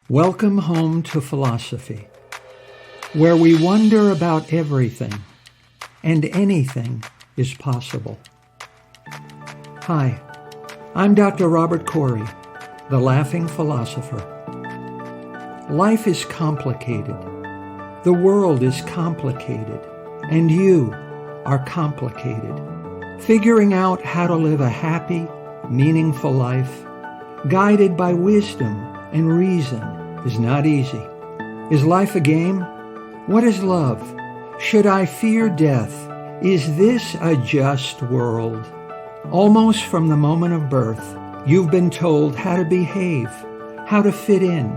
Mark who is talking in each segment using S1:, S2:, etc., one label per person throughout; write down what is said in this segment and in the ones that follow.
S1: Welcome home to philosophy, where we wonder about everything and anything is possible. Hi, I'm Dr. Robert Corey, the Laughing Philosopher. Life is complicated. The world is complicated, and you are complicated. Figuring out how to live a happy, meaningful life, guided by wisdom and reason, is not easy. Is life a game? What is love? Should I fear death? Is this a just world? Almost from the moment of birth, you've been told how to behave, how to fit in,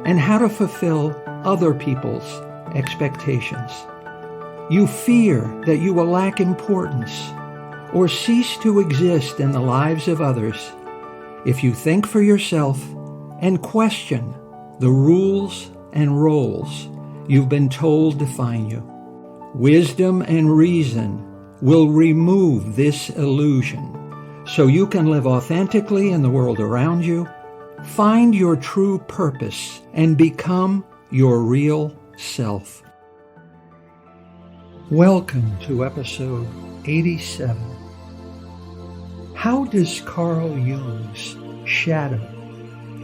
S1: and how to fulfill other people's expectations. You fear that you will lack importance or cease to exist in the lives of others if you think for yourself and question the rules and roles you've been told define you. Wisdom and reason will remove this illusion so you can live authentically in the world around you, find your true purpose, and become your real self. Welcome to episode 87. How does Carl Jung's shadow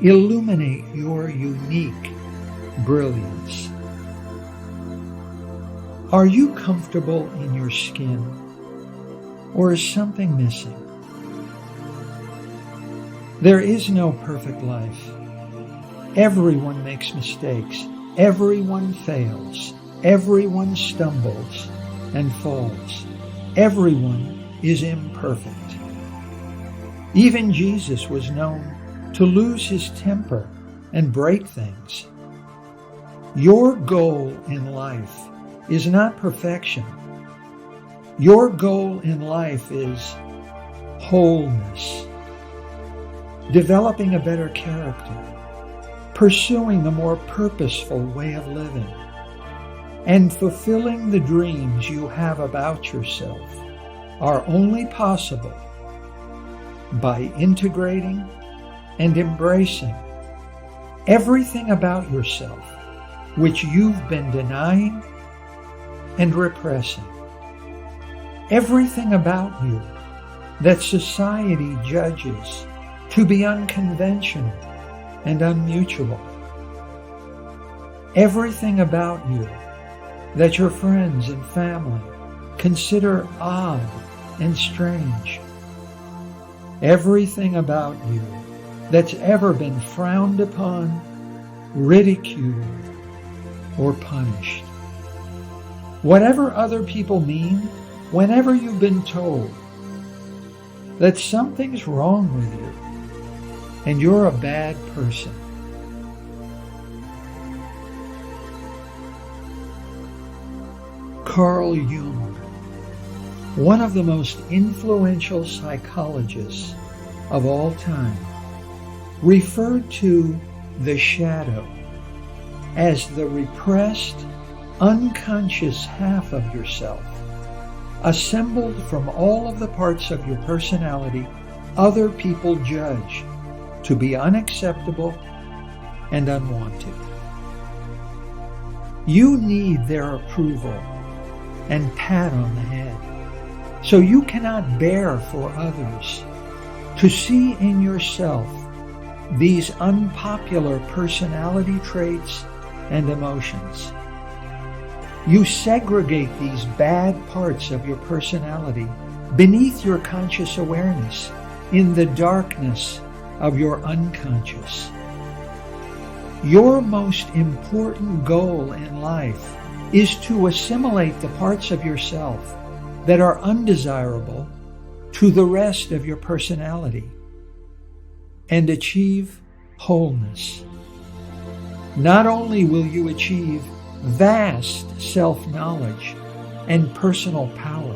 S1: illuminate your unique brilliance? Are you comfortable in your skin, or is something missing? There is no perfect life. Everyone makes mistakes. Everyone fails. Everyone stumbles and falls. Everyone is imperfect. Even Jesus was known to lose his temper and break things. Your goal in life is not perfection. Your goal in life is wholeness, developing a better character, pursuing a more purposeful way of living, and fulfilling the dreams you have about yourself are only possible by integrating and embracing everything about yourself which you've been denying and repressing. Everything about you that society judges to be unconventional and unmutual. Everything about you that your friends and family consider odd and strange. Everything about you that's ever been frowned upon, ridiculed, or punished. Whatever other people mean, whenever you've been told that something's wrong with you and you're a bad person. Carl Jung, one of the most influential psychologists of all time, referred to the shadow as the repressed, unconscious half of yourself, assembled from all of the parts of your personality other people judge to be unacceptable and unwanted. You need their approval and pat on the head, so you cannot bear for others to see in yourself these unpopular personality traits and emotions. You segregate these bad parts of your personality beneath your conscious awareness in the darkness of your unconscious. Your most important goal in life is to assimilate the parts of yourself that are undesirable to the rest of your personality and achieve wholeness. Not only will you achieve vast self-knowledge and personal power,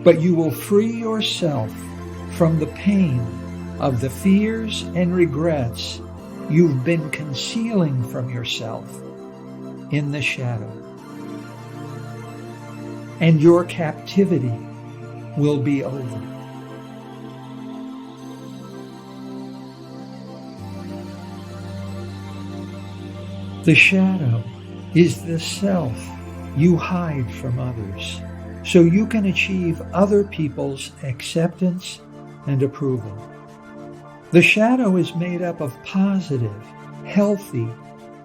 S1: but you will free yourself from the pain of the fears and regrets you've been concealing from yourself in the shadow. And your captivity will be over. The shadow is the self you hide from others so you can achieve other people's acceptance and approval. The shadow is made up of positive, healthy,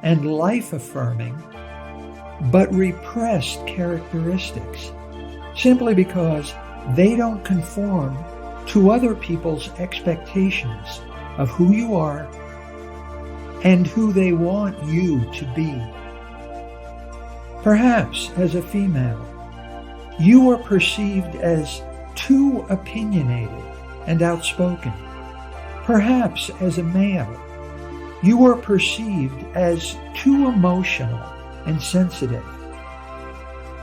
S1: and life-affirming, but repressed characteristics, simply because they don't conform to other people's expectations of who you are and who they want you to be. Perhaps as a female, you are perceived as too opinionated and outspoken. Perhaps as a male, you are perceived as too emotional and sensitive.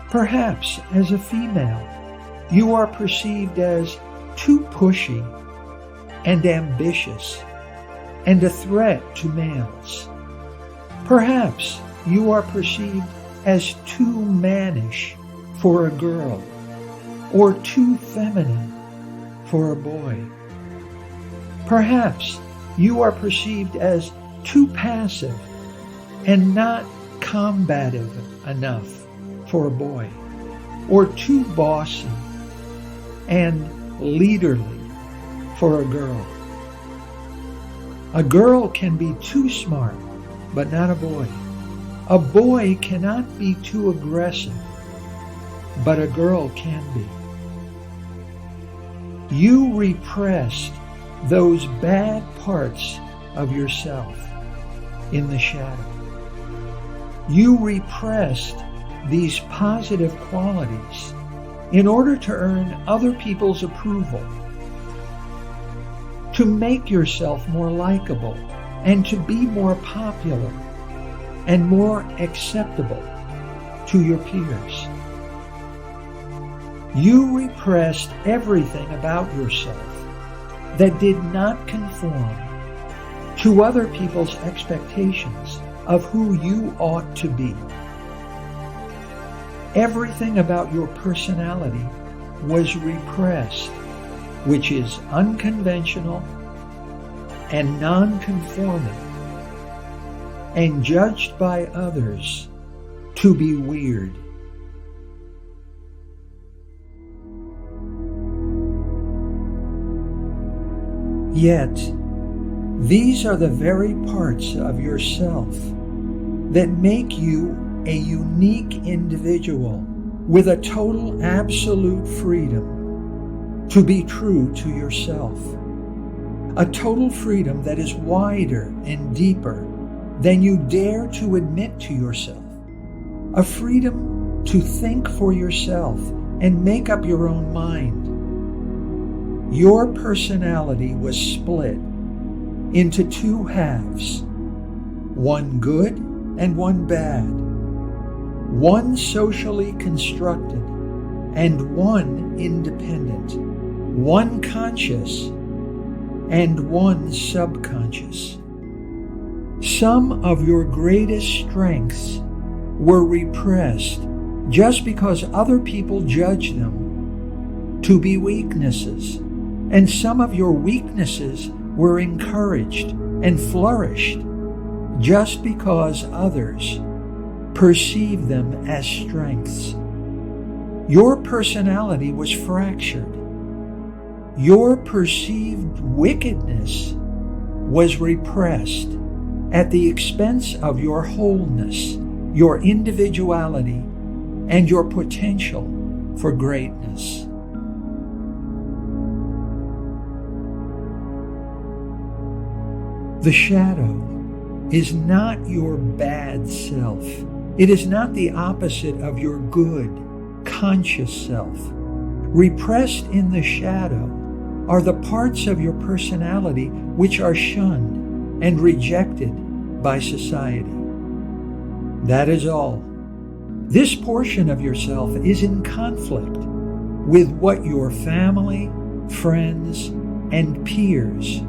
S1: Perhaps as a female, you are perceived as too pushy and ambitious and a threat to males. Perhaps you are perceived as too mannish for a girl or too feminine for a boy. Perhaps you are perceived as too passive and not combative enough for a boy, or too bossy and leaderly for a girl. A girl can be too smart, but not a boy. A boy cannot be too aggressive, but a girl can be. You repressed those bad parts of yourself in the shadow. You repressed these positive qualities in order to earn other people's approval, to make yourself more likable and to be more popular and more acceptable to your peers. You repressed everything about yourself that did not conform to other people's expectations of who you ought to be. Everything about your personality was repressed, which is unconventional and non-conforming and judged by others to be weird. Yet, these are the very parts of yourself that make you a unique individual with a total absolute freedom to be true to yourself. A total freedom that is wider and deeper than you dare to admit to yourself. A freedom to think for yourself and make up your own mind. Your personality was split into two halves, one good and one bad, one socially constructed and one independent, one conscious and one subconscious. Some of your greatest strengths were repressed just because other people judged them to be weaknesses, and some of your weaknesses were encouraged and flourished just because others perceived them as strengths. Your personality was fractured. Your perceived wickedness was repressed at the expense of your wholeness, your individuality, and your potential for greatness. The shadow is not your bad self. It is not the opposite of your good, conscious self. Repressed in the shadow are the parts of your personality which are shunned and rejected by society. That is all. This portion of yourself is in conflict with what your family, friends, and peers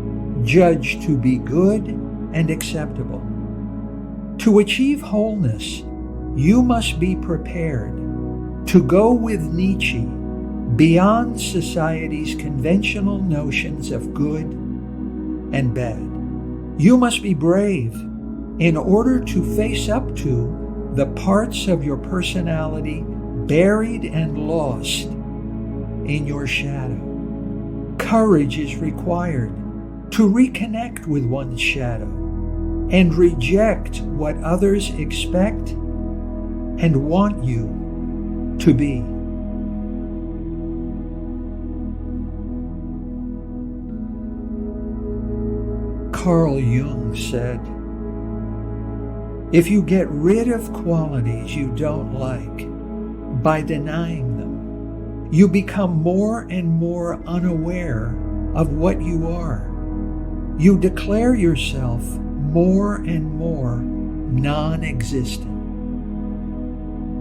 S1: judge to be good and acceptable. To achieve wholeness, you must be prepared to go with Nietzsche beyond society's conventional notions of good and bad. You must be brave in order to face up to the parts of your personality buried and lost in your shadow. Courage is required to reconnect with one's shadow and reject what others expect and want you to be. Carl Jung said, "If you get rid of qualities you don't like by denying them, you become more and more unaware of what you are. You declare yourself more and more non-existent.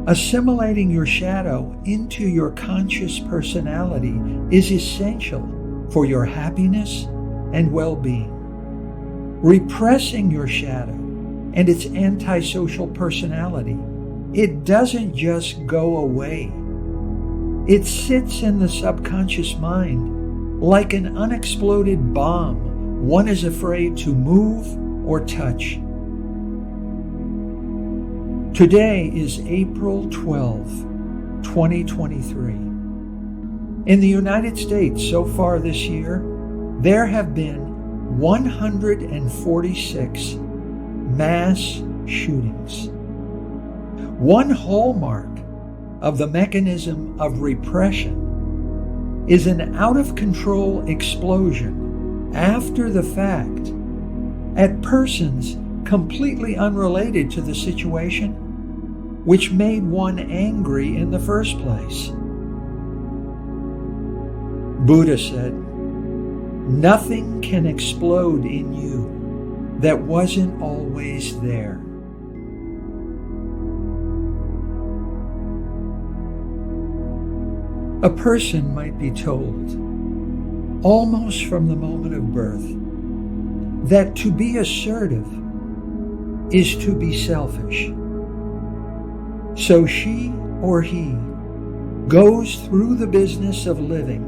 S1: Assimilating your shadow into your conscious personality is essential for your happiness and well-being. Repressing your shadow and its antisocial personality, it doesn't just go away. It sits in the subconscious mind like an unexploded bomb one is afraid to move or touch. Today is April 12, 2023. In the United States so far this year, there have been 146 mass shootings. One hallmark of the mechanism of repression is an out-of-control explosion after the fact at persons completely unrelated to the situation, which made one angry in the first place. Buddha said, "Nothing can explode in you that wasn't always there." A person might be told, almost from the moment of birth, that to be assertive is to be selfish. So she or he goes through the business of living,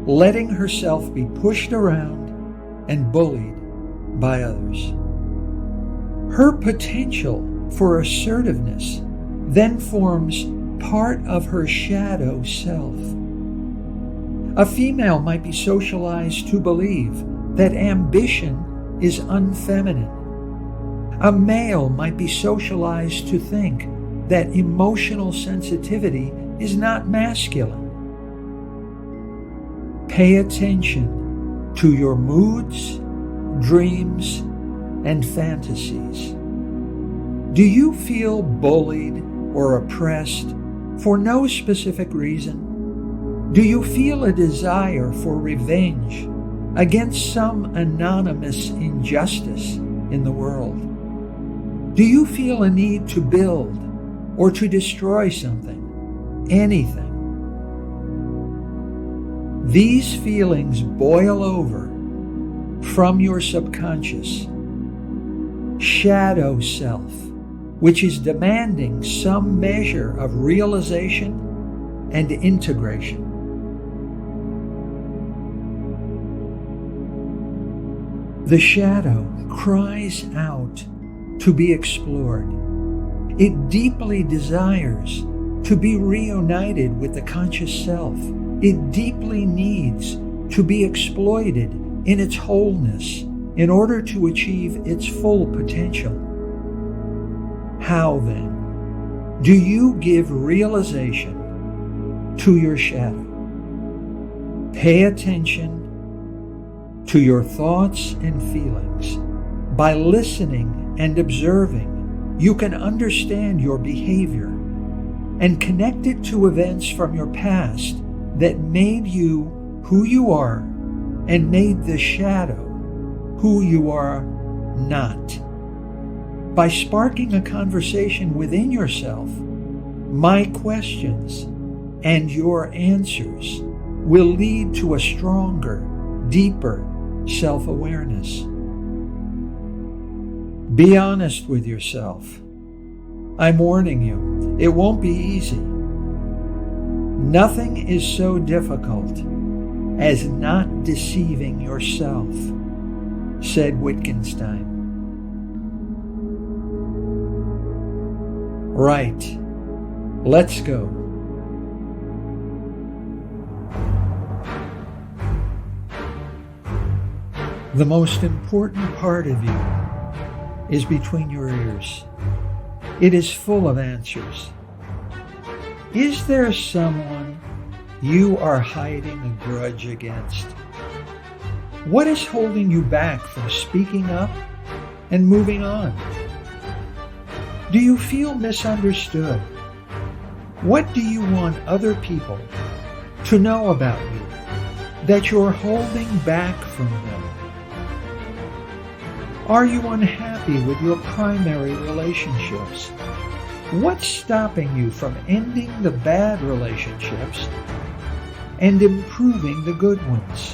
S1: letting herself be pushed around and bullied by others. Her potential for assertiveness then forms part of her shadow self. A female might be socialized to believe that ambition is unfeminine. A male might be socialized to think that emotional sensitivity is not masculine. Pay attention to your moods, dreams, and fantasies. Do you feel bullied or oppressed for no specific reason? Do you feel a desire for revenge against some anonymous injustice in the world? Do you feel a need to build or to destroy something, anything? These feelings boil over from your subconscious shadow self, which is demanding some measure of realization and integration. The shadow cries out to be explored. It deeply desires to be reunited with the conscious self. It deeply needs to be exploited in its wholeness in order to achieve its full potential. How then do you give realization to your shadow? Pay attention to your thoughts and feelings. By listening and observing, you can understand your behavior and connect it to events from your past that made you who you are and made the shadow who you are not. By sparking a conversation within yourself, my questions and your answers will lead to a stronger, deeper self-awareness. Be honest with yourself. I'm warning you, it won't be easy. Nothing is so difficult as not deceiving yourself, said Wittgenstein. Right. Let's go. The most important part of you is between your ears. It is full of answers. Is there someone you are hiding a grudge against? What is holding you back from speaking up and moving on? Do you feel misunderstood? What do you want other people to know about you that you're holding back from them? Are you unhappy with your primary relationships? What's stopping you from ending the bad relationships and improving the good ones?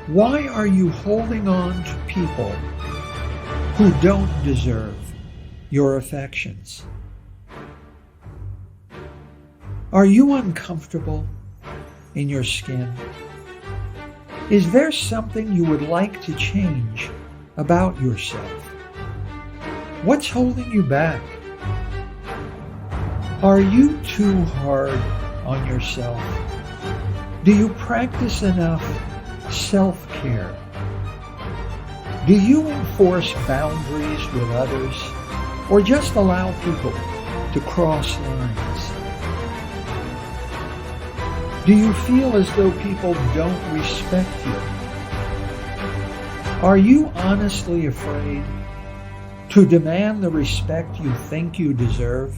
S1: Why are you holding on to people who don't deserve your affections? Are you uncomfortable in your skin? Is there something you would like to change about yourself? What's holding you back? Are you too hard on yourself? Do you practice enough self-care? Do you enforce boundaries with others, or just allow people to cross lines? Do you feel as though people don't respect you? Are you honestly afraid to demand the respect you think you deserve?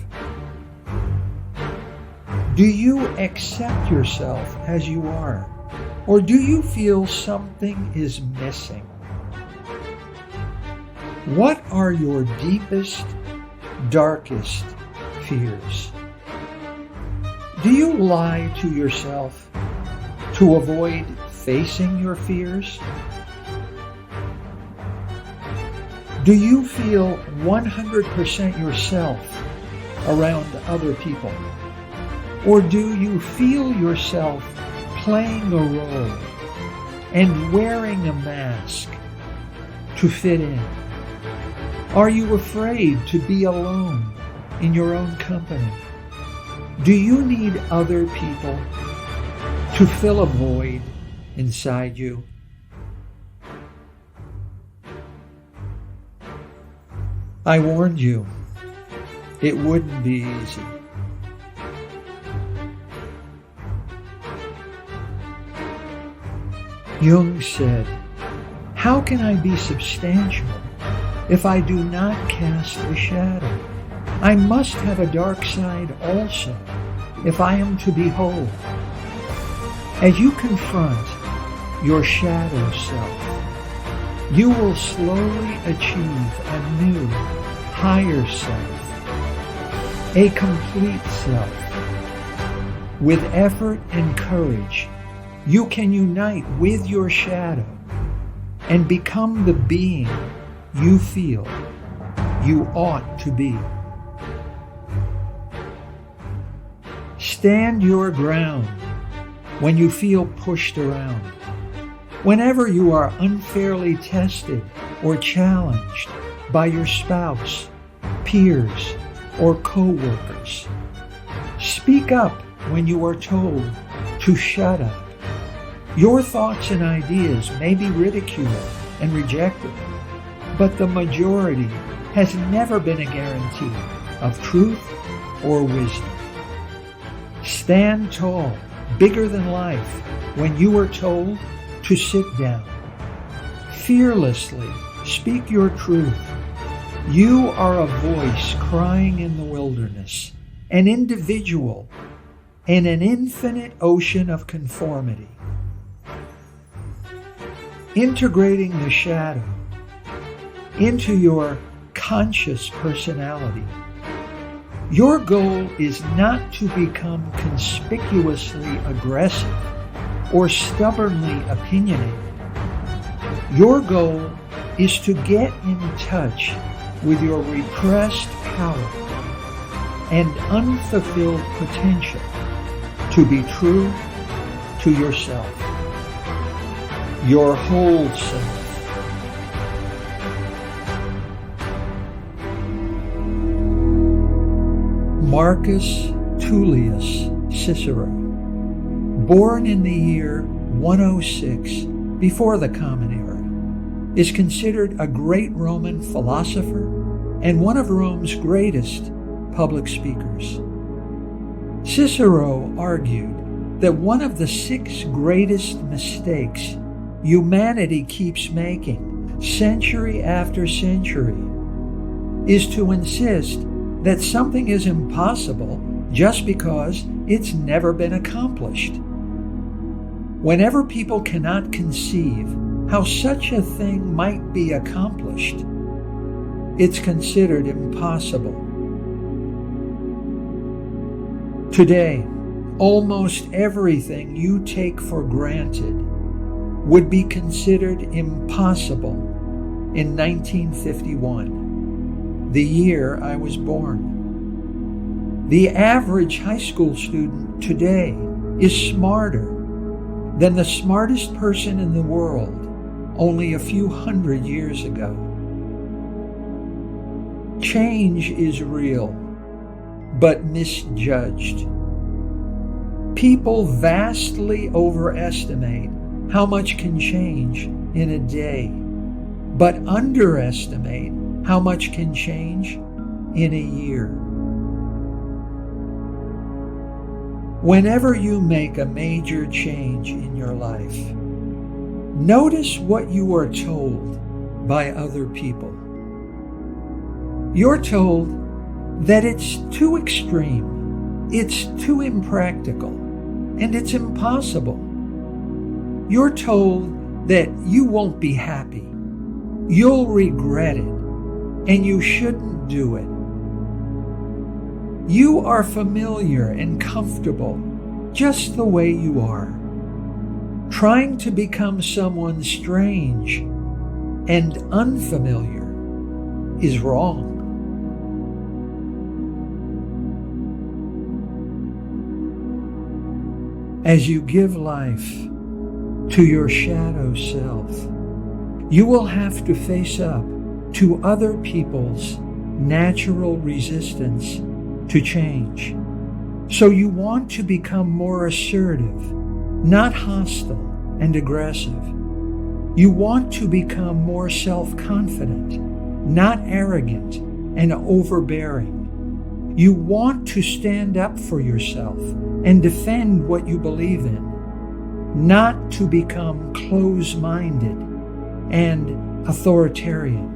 S1: Do you accept yourself as you are, or do you feel something is missing? What are your deepest, darkest fears? Do you lie to yourself to avoid facing your fears? Do you feel 100% yourself around other people? Or do you feel yourself playing a role and wearing a mask to fit in? Are you afraid to be alone in your own company? Do you need other people to fill a void inside you? I warned you, it wouldn't be easy. Jung said, "How can I be substantial if I do not cast a shadow? I must have a dark side also if I am to be whole." As you confront your shadow self, you will slowly achieve a new, higher self, a complete self. With effort and courage, you can unite with your shadow and become the being you feel you ought to be. Stand your ground when you feel pushed around. Whenever you are unfairly tested or challenged by your spouse, peers, or co-workers. Speak up when you are told to shut up. Your thoughts and ideas may be ridiculed and rejected, but the majority has never been a guarantee of truth or wisdom. Stand tall, bigger than life, when you are told to sit down. Fearlessly speak your truth. You are a voice crying in the wilderness, an individual in an infinite ocean of conformity. Integrating the shadow into your conscious personality. Your goal is not to become conspicuously aggressive or stubbornly opinionated. Your goal is to get in touch with your repressed power and unfulfilled potential to be true to yourself, your whole self. Marcus Tullius Cicero, born in the year 106 before the Common Era, is considered a great Roman philosopher and one of Rome's greatest public speakers. Cicero argued that one of the 6 greatest mistakes humanity keeps making century after century is to insist that something is impossible just because it's never been accomplished. Whenever people cannot conceive how such a thing might be accomplished, it's considered impossible. Today, almost everything you take for granted would be considered impossible in 1951, the year I was born. The average high school student today is smarter than the smartest person in the world only a few hundred years ago. Change is real, but misjudged. People vastly overestimate how much can change in a day, but underestimate how much can change in a year. Whenever you make a major change in your life, notice what you are told by other people. You're told that it's too extreme, it's too impractical, and it's impossible. You're told that you won't be happy, you'll regret it, and you shouldn't do it. You are familiar and comfortable just the way you are. Trying to become someone strange and unfamiliar is wrong. As you give life to your shadow self, you will have to face up to other people's natural resistance to change. So you want to become more assertive, not hostile and aggressive. You want to become more self-confident, not arrogant and overbearing. You want to stand up for yourself and defend what you believe in, not to become close-minded and authoritarian.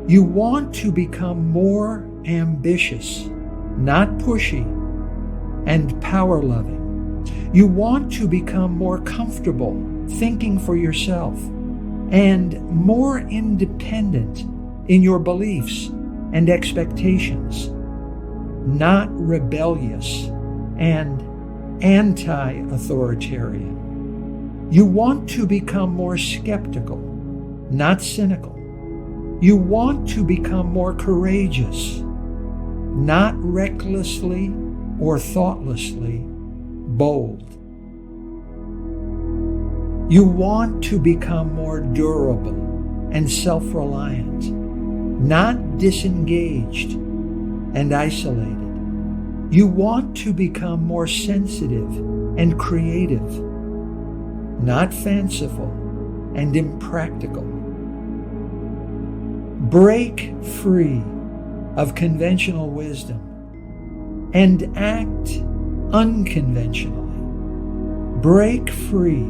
S1: You want to become more ambitious, not pushy and power-loving. You want to become more comfortable thinking for yourself and more independent in your beliefs and expectations, not rebellious and anti-authoritarian. You want to become more skeptical, not cynical. You want to become more courageous, not recklessly or thoughtlessly bold. You want to become more durable and self-reliant, not disengaged and isolated. You want to become more sensitive and creative, not fanciful and impractical. Break free of conventional wisdom and act unconventionally. Break free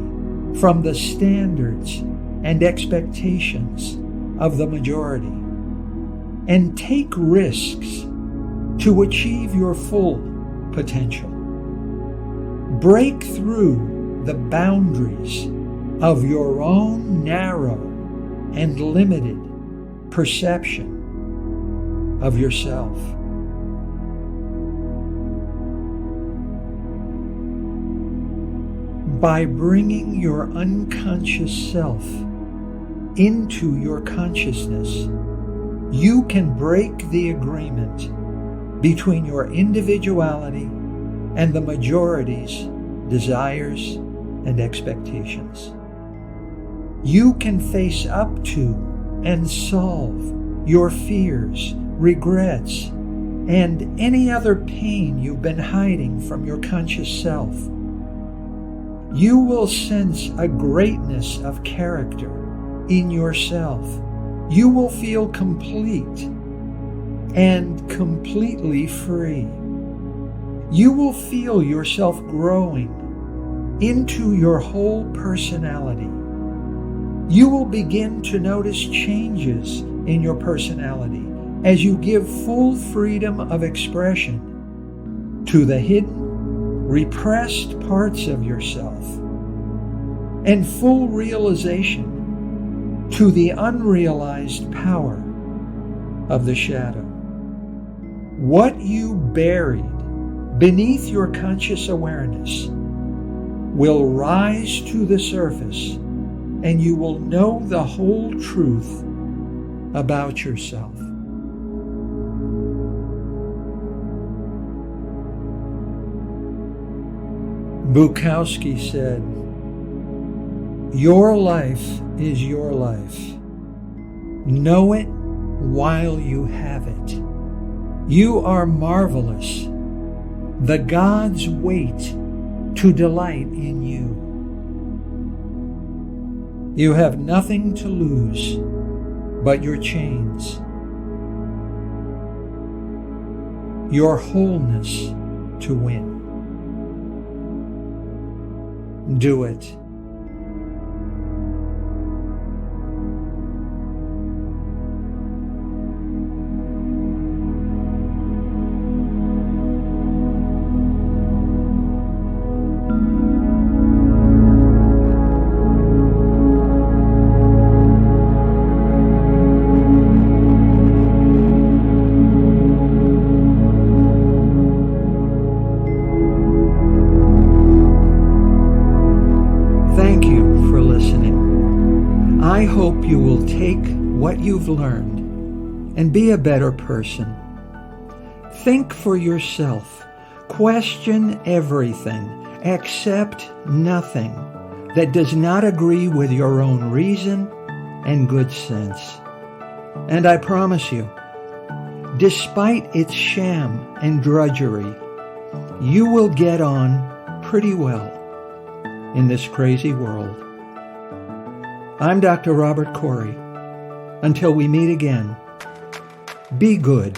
S1: from the standards and expectations of the majority and take risks to achieve your full potential. Break through the boundaries of your own narrow and limited perception of yourself. By bringing your unconscious self into your consciousness, you can break the agreement between your individuality and the majority's desires and expectations. You can face up to and solve your fears, regrets, and any other pain you've been hiding from your conscious self. You will sense a greatness of character in yourself. You will feel complete and completely free. You will feel yourself growing into your whole personality. You will begin to notice changes in your personality as you give full freedom of expression to the hidden, repressed parts of yourself, and full realization to the unrealized power of the shadow. What you buried beneath your conscious awareness will rise to the surface, and you will know the whole truth about yourself. Bukowski said, "Your life is your life. Know it while you have it. You are marvelous. The gods wait to delight in you. You have nothing to lose but your chains, your wholeness to win. Do it." Thank you for listening. I hope you will take what you've learned and be a better person. Think for yourself. Question everything. Accept nothing that does not agree with your own reason and good sense. And I promise you, despite its sham and drudgery, you will get on pretty well in this crazy world. I'm Dr. Robert Corey. Until we meet again, be good.